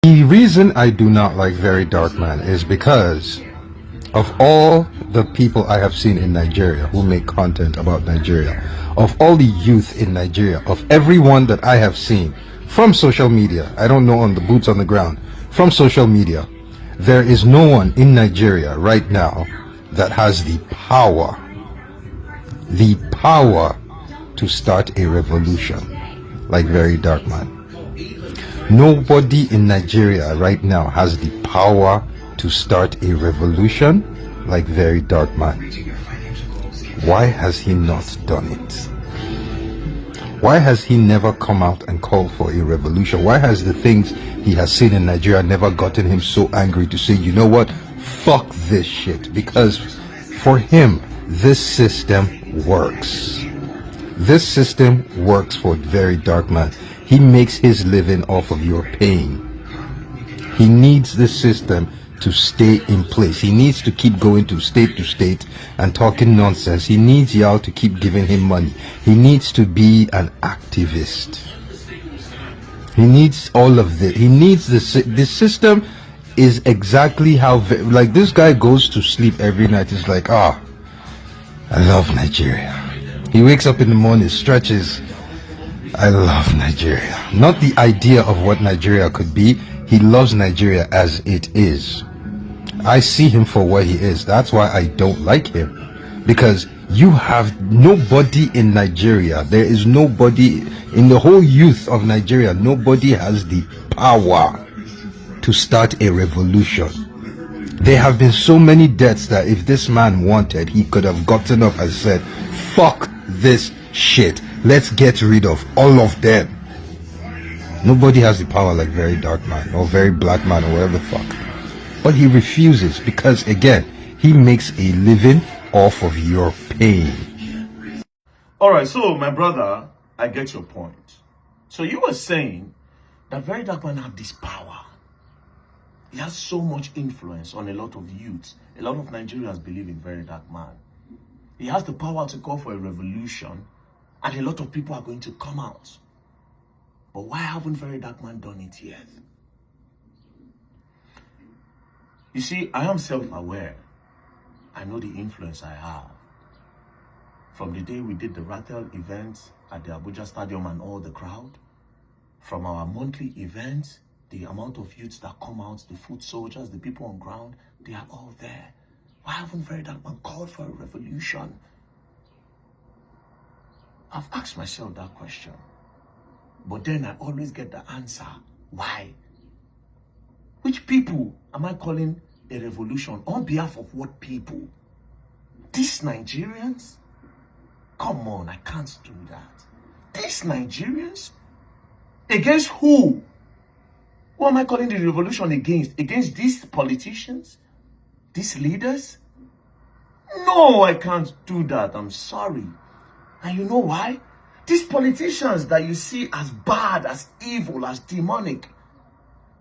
The reason I do not like Very Dark Man is because of all the people I have seen in Nigeria who make content about Nigeria, of all the youth in Nigeria, of everyone that I have seen from social media, I don't know on the boots on the ground, from social media, there is no one in Nigeria right now that has the power to start a revolution like Very Dark Man. Nobody in Nigeria right now has the power to start a revolution like Very Dark Man. Why has he not done it? Why has he never come out and called for a revolution? Why has the things he has seen in Nigeria never gotten him so angry to say, you know what, fuck this shit? Because for him, this system works. This system works for Very Dark Man. He makes his living off of your pain. He needs this system to stay in place. He needs to keep going to state and talking nonsense. He needs y'all to keep giving him money. He needs to be an activist. He needs all of this. He needs this system is exactly how, like, this guy goes to sleep every night. He's like, I love Nigeria. He wakes up in the morning, stretches. I love Nigeria. Not the idea of what Nigeria could be. He loves Nigeria as it is. I see him for what he is. That's why I don't like him. Because you have nobody in Nigeria. There is nobody in the whole youth of Nigeria. Nobody has the power to start a revolution. There have been so many deaths that if this man wanted, he could have gotten up and said, fuck this shit. Let's get rid of all of them. Nobody has the power like Very Dark Man or Very Black Man or whatever the fuck. But he refuses because, again, he makes a living off of your pain. Alright, so my brother, I get your point. So you were saying that Very Dark Man have this power. He has so much influence on a lot of youths. A lot of Nigerians believe in Very Dark Man. He has the power to call for a revolution, and a lot of people are going to come out. But why haven't Very Dark Man done it yet? You see, I am self-aware. I know the influence I have. From the day we did the Rattle events at the Abuja Stadium and all the crowd, from our monthly events, the amount of youths that come out, the foot soldiers, the people on ground, they are all there. Why haven't Very Dark Man called for a revolution? I've asked myself that question. But then I always get the answer. Why? Which people am I calling a revolution? On behalf of what people? These Nigerians? Come on, I can't do that. These Nigerians? Against who? Who am I calling the revolution against? Against these politicians? These leaders? No, I can't do that. I'm sorry. And you know why? These politicians that you see as bad, as evil, as demonic,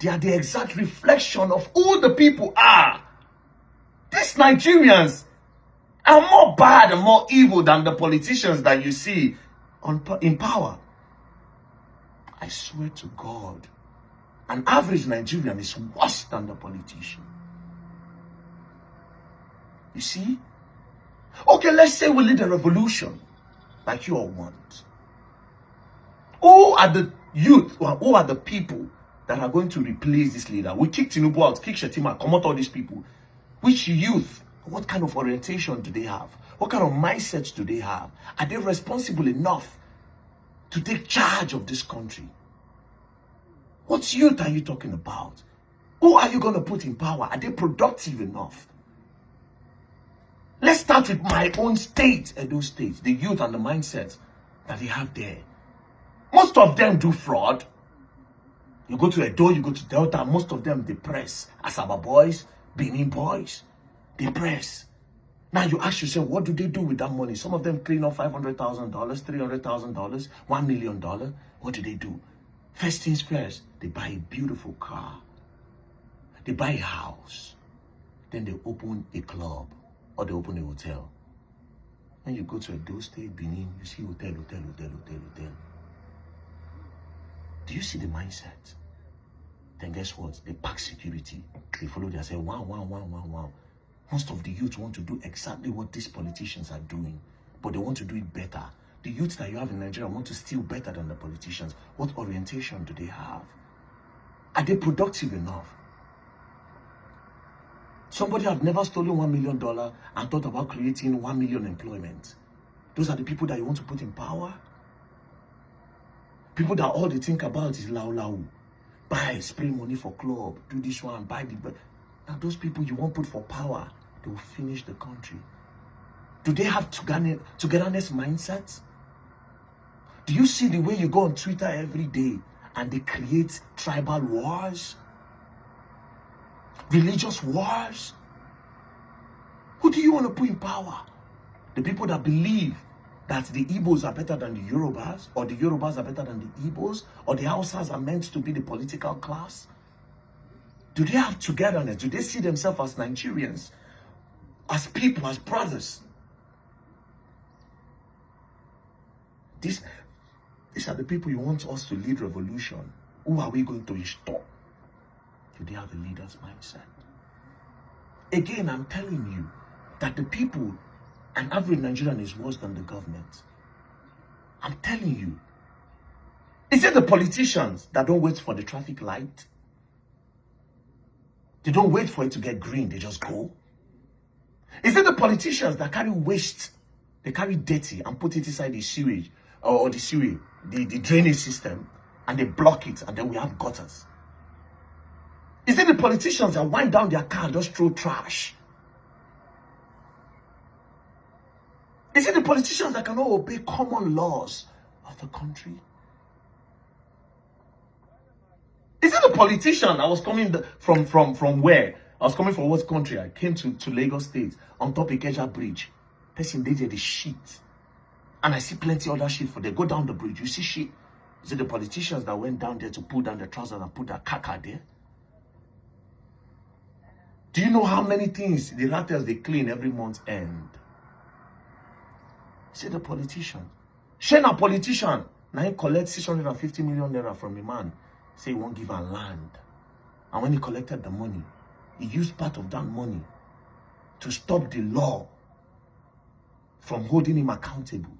they are the exact reflection of who the people are. These Nigerians are more bad and more evil than the politicians that you see in power. I swear to God, an average Nigerian is worse than the politician. You see? Okay, let's say we lead a revolution like you all want. Who are the youth, or who are the people that are going to replace this leader? We kick Tinubu out, kick Shetima, come out all these people. Which youth? What kind of orientation do they have? What kind of mindsets do they have? Are they responsible enough to take charge of this country? What youth are you talking about? Who are you going to put in power? Are they productive enough? Let's start with my own state, Edo State, the youth and the mindset that they have there. Most of them do fraud. You go to Edo, you go to Delta, most of them they press. Asaba boys, Benin boys, they press. Now you ask yourself, what do they do with that money? Some of them clean up $500,000, $300,000, $1 million. What do? First things first, they buy a beautiful car. They buy a house. Then they open a club or they open a hotel. When you go to Edo State, Benin, you see hotel. Do you see the mindset? Then guess what? They pack security. They follow. They say, wow, wow, wow, wow, wow. Most of the youth want to do exactly what these politicians are doing, but they want to do it better. The youth that you have in Nigeria want to steal better than the politicians. What orientation do they have? Are they productive enough? Somebody have never stolen $1 million and thought about creating 1 million employment. Those are the people that you want to put in power. People that all they think about is lau. Buy, spray money for club, do this one, buy the... Now those people you won't put for power, they will finish the country. Do they have togetherness mindset? Do you see the way you go on Twitter every day and they create tribal wars? Religious wars? Who do you want to put in power? The people that believe that the Igbos are better than the Yorubas, or the Yorubas are better than the Igbos, or the Hausas are meant to be the political class? Do they have togetherness? Do they see themselves as Nigerians, as people, as brothers? These are the people you want us to lead revolution. Who are we going to stop? Do they have a leader's mindset? Again, I'm telling you that the people, an average Nigerian is worse than the government. I'm telling you. Is it the politicians that don't wait for the traffic light? They don't wait for it to get green, they just go? Is it the politicians that carry waste, they carry dirty and put it inside the sewage, or the sewage, the drainage system, and they block it, and then we have gutters? Is it the politicians that wind down their car and just throw trash? Is it the politicians that cannot obey common laws of the country? Is it the politician? I was coming from where? I was coming from what country? I came to Lagos State on top of Ikeja Bridge. Person they did the shit. And I see plenty other shit for they go down the bridge. You see shit. Is it the politicians that went down there to pull down the trousers and put that caca there? Do you know how many things the rattles they clean every month end? Say the politician. Shane a politician. Now he collects 650 million naira from a man. Say he won't give her land. And when he collected the money, he used part of that money to stop the law from holding him accountable.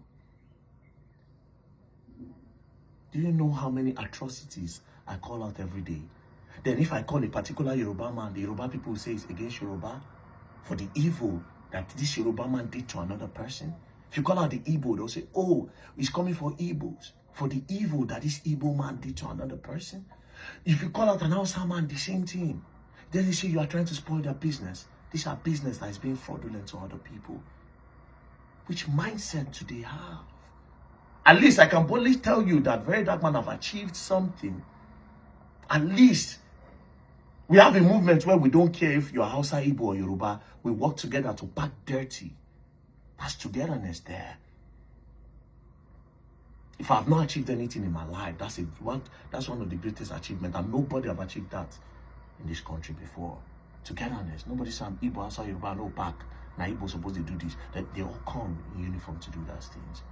Do you know how many atrocities I call out every day? Then if I call a particular Yoruba man, the Yoruba people will say it's against Yoruba for the evil that this Yoruba man did to another person. If you call out the Igbo, they'll say, oh, he's coming for Igbos, for the evil that this Igbo man did to another person. If you call out an Hausa man, the same thing. Then they say you are trying to spoil their business. These are business that is being fraudulent to other people. Which mindset do they have? At least I can boldly tell you that Very Dark Man have achieved something. At least we have a movement where we don't care if you're Hausa, Igbo, or Yoruba. We work together to pack dirty. That's togetherness there. If I have not achieved anything in my life, that's one of the greatest achievements, and nobody have achieved that in this country before. Togetherness. Nobody say I'm Igbo, Hausa, Yoruba, no pack. Now Igbo supposed to do this. They all come in uniform to do those things.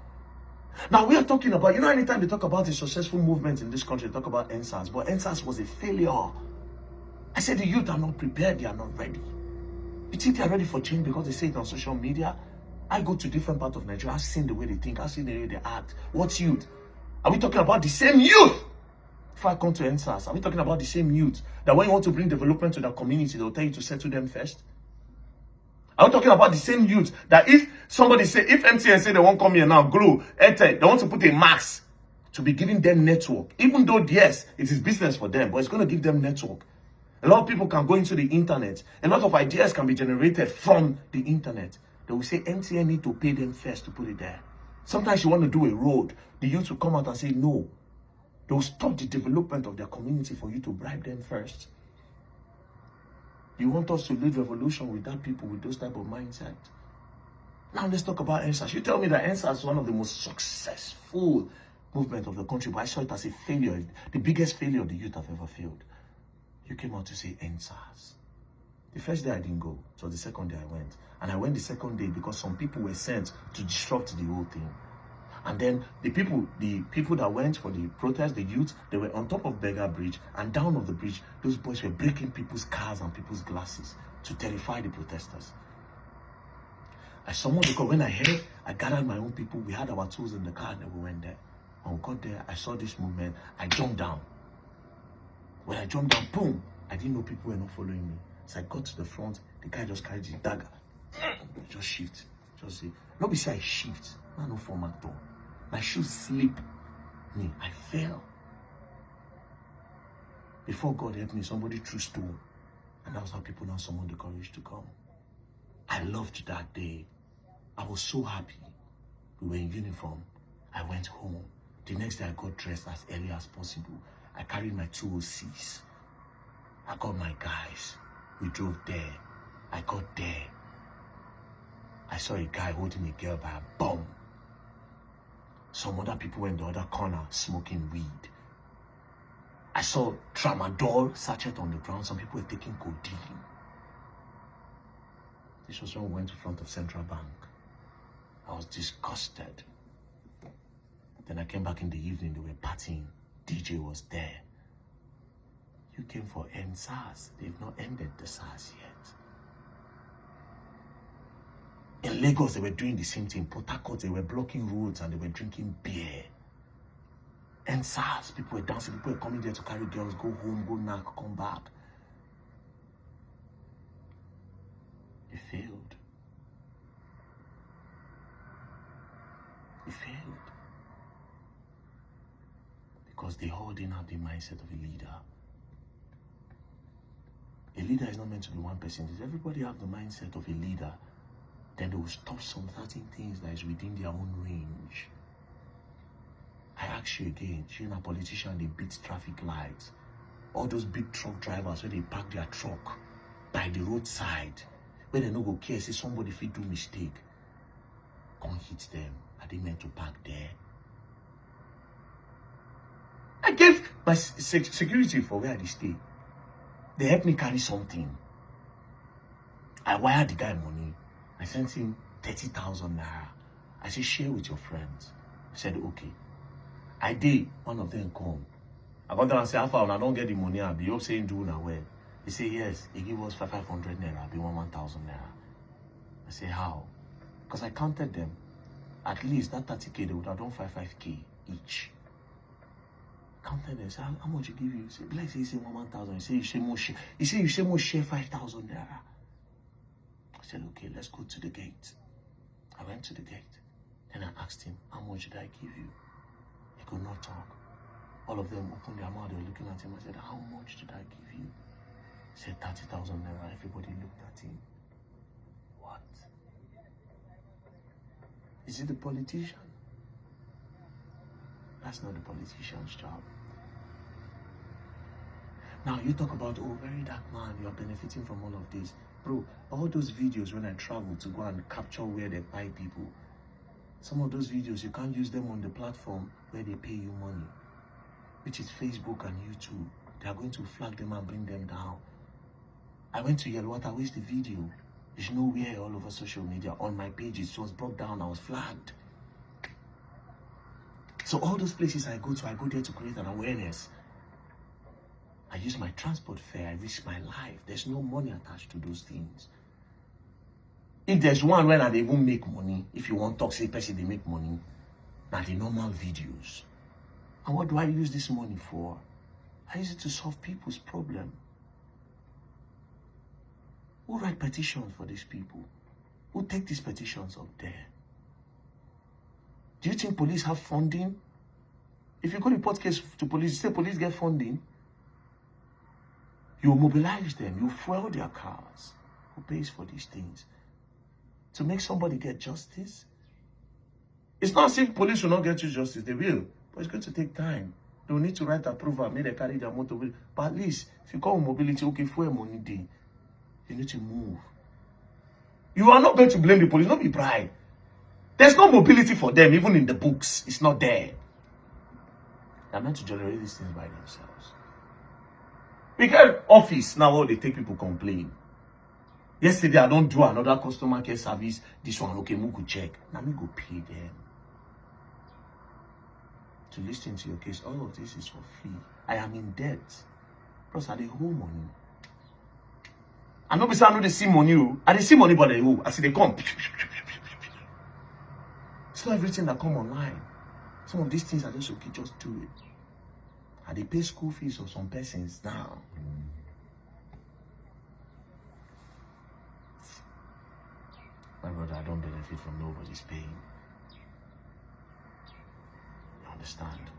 Now we are talking about, anytime they talk about a successful movement in this country, they talk about NSAS, but NSAS was a failure. I said the youth are not prepared, they are not ready. You think they are ready for change because they say it on social media? I go to different parts of Nigeria, I've seen the way they think, I've seen the way they act. What youth? Are we talking about the same youth? If I come to NSAS, are we talking about the same youth that when you want to bring development to their community, they'll tell you to settle them first? Are we talking about the same youth that if somebody say, if MTN say they won't come here now, Glo, Airtel, they want to put a max to be giving them network, even though, yes, it is business for them, but it's going to give them network. A lot of people can go into the internet. A lot of ideas can be generated from the internet. They will say MTN need to pay them first to put it there. Sometimes you want to do a road. The youth will come out and say no. They will stop the development of their community for you to bribe them first. You want us to lead revolution with that people with those type of mindset. Now let's talk about NSAS. You tell me that NSAS is one of the most successful movement of the country, but I saw it as a failure, the biggest failure the youth have ever failed. You came out to say NSAS. The first day I didn't go, so the second day I went. And I went the second day because some people were sent to disrupt the whole thing. And then the people that went for the protest, the youth, they were on top of Beggar Bridge, and down of the bridge, those boys were breaking people's cars and people's glasses to terrify the protesters. I summoned the car. When I heard, I gathered my own people. We had our tools in the car and we went there. When we got there, I saw this movement. I jumped down. When I jumped down, boom! I didn't know people were not following me. So I got to the front. The guy just carried his dagger. Just shift. Just say, nobody say I shift. I no format though. My shoes slip. Me, I fell. Before God helped me, somebody threw stone. And that was how people now summoned the courage to come. I loved that day. I was so happy. We were in uniform. I went home. The next day I got dressed as early as possible. I carried my 206s. I got my guys. We drove there. I got there. I saw a guy holding a girl by a bum. Some other people were in the other corner smoking weed. I saw tramadol sachet on the ground. Some people were taking codeine. This was when we went to front of Central Bank. I was disgusted. Then I came back in the evening. They were partying. DJ was there. You came for end SARS. They've not ended the SARS yet. In Lagos, they were doing the same thing. Port Harcourt, they were blocking roads and they were drinking beer. And SARS, people were dancing. People were coming there to carry girls, go home, go knock, come back. It failed. It failed. Because they all didn't have the mindset of a leader. A leader is not meant to be one person. If everybody have the mindset of a leader, then they will stop some certain things that is within their own range. I ask you again, you're a politician, they beat traffic lights. All those big truck drivers, where they park their truck by the roadside, where they no go care, say somebody if do mistake, come hit them. Are they meant to park there? I gave my security for where they stay. They helped me carry something. I wired the guy money. I sent him 30,000 naira. I said, share with your friends. He said, okay. I did. One of them come. I got down and said, how far? I don't get the money. I'll be up saying, do now where? He said, yes. He give us 500 naira. I'll be 1,000 naira. I said, how? Because I counted them. At least that 30K, they would have done 5k each. Counted them. Say, how much you give you? Say, like, he say 1,000. He say, you say more share. He say, you say more share 5,000 naira. I said, okay, let's go to the gate. I went to the gate. Then I asked him, how much did I give you? He could not talk. All of them opened their mouth. They were looking at him. I said, how much did I give you? He said, 30,000 naira. Everybody looked at him. What? Is it the politician? That's not the politician's job. Now you talk about, oh, very dark man, you are benefiting from all of this. Bro, all those videos when I travel to go and capture where they buy people, some of those videos, you can't use them on the platform where they pay you money, which is Facebook and YouTube. They are going to flag them and bring them down. I went to Yelwater, where's the video? There's nowhere all over social media. On my pages, it was brought down, I was flagged. So all those places I go there to create an awareness. I use my transport fare, I risk my life. There's no money attached to those things. If there's one where they even make money, if you want toxic person, they make money. Now the normal videos. And what do I use this money for? I use it to solve people's problem. Who write petitions for these people? Who take these petitions up there? Do you think police have funding? If you go report case to police, you say police get funding. You mobilize them, you fuel their cars. Who pays for these things? To make somebody get justice? It's not as if police will not get you justice, they will. But it's going to take time. They will need to write approval, may they carry their motor. But at least, if you call mobility, okay, fuel money day, you need to move. You are not going to blame the police, not be bribed. There's no mobility for them, even in the books. It's not there. They're meant to generate these things by themselves. We get office now where they take people complain. Yesterday, I don't do another customer care service. This one, okay, me go check. Now me go pay them. to listen to your case. All of this is for free. I am in debt. Plus, I dey owe money. I know I know they see money. I dey see money, but they owe. I see they come. It's not everything that come online. Some of these things are just okay, just do it. I dey pay school fees of some persons now. My brother, I don't benefit from nobody's pain. You understand?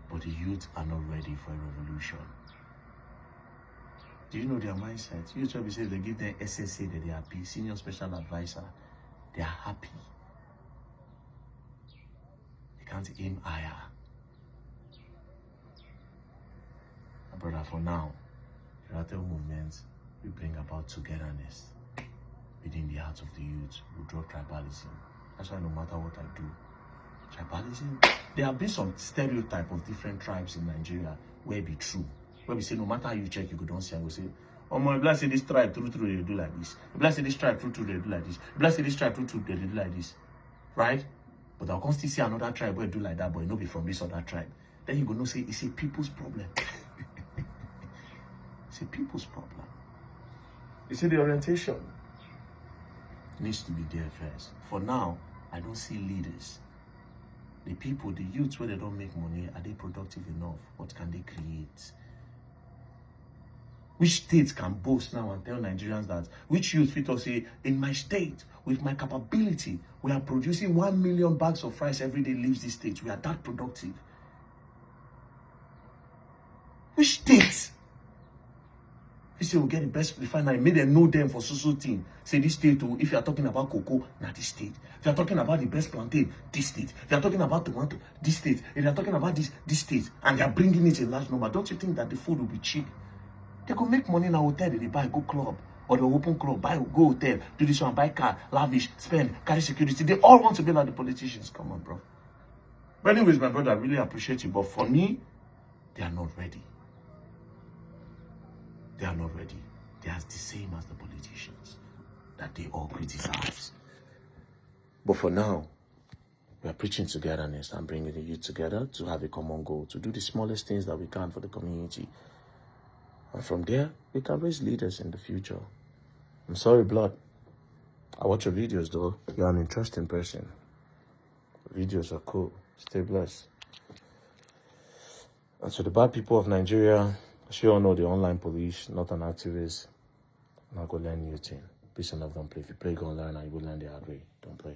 But the youth are not ready for a revolution. Do you know their mindset? You try to say they give them SSA that they are happy, senior special advisor. They are happy. They can't aim higher. My brother, for now, the movements will bring about togetherness within the hearts of the youth. We drop tribalism. That's why no matter what I do, tribalism, there have been some stereotype of different tribes in Nigeria where it be true. Where we say no matter how you check, you go don't see and go say, oh my, if I say this tribe true they do like this. If I say this tribe true they do like this. If I say this tribe true they do like this. Right? But I'll still see another tribe where do like that, but it no be from this other tribe. Then you go no say it's a people's problem. It's a people's problem. You see, the orientation needs to be there first. For now, I don't see leaders. The people, the youths, where they don't make money, are they productive enough? What can they create? Which states can boast now and tell Nigerians that, which youth fit us say, in my state, with my capability, we are producing 1 million bags of rice every day leaves this state. We are that productive. Which states? You say we'll get the best refinery, make them know them for so thing. Say this state, if you are talking about cocoa, not this state. If you are talking about the best plantain, this state. If you are talking about tomato, this state. If you are talking about this state, and they are bringing it in large number, don't you think that the food will be cheap? They could make money in a hotel, they buy, go club, or they open club, buy, go hotel, do this one, buy car, lavish, spend, carry security. They all want to be like the politicians. Come on, bro. But anyways, my brother, I really appreciate you. But for me, they are not ready. They are not ready. They are the same as the politicians that they all criticize. But for now, we are preaching togetherness and bringing the youth together to have a common goal, to do the smallest things that we can for the community. And from there, we can raise leaders in the future. I'm sorry, Blood. I watch your videos, though. You're an interesting person. Videos are cool. Stay blessed. And to the bad people of Nigeria, as you all know, the online police, not an activist. I'm not going to learn new thing. Peace and love, don't play. If you play, go and learn, and you will learn the hard way. Don't play.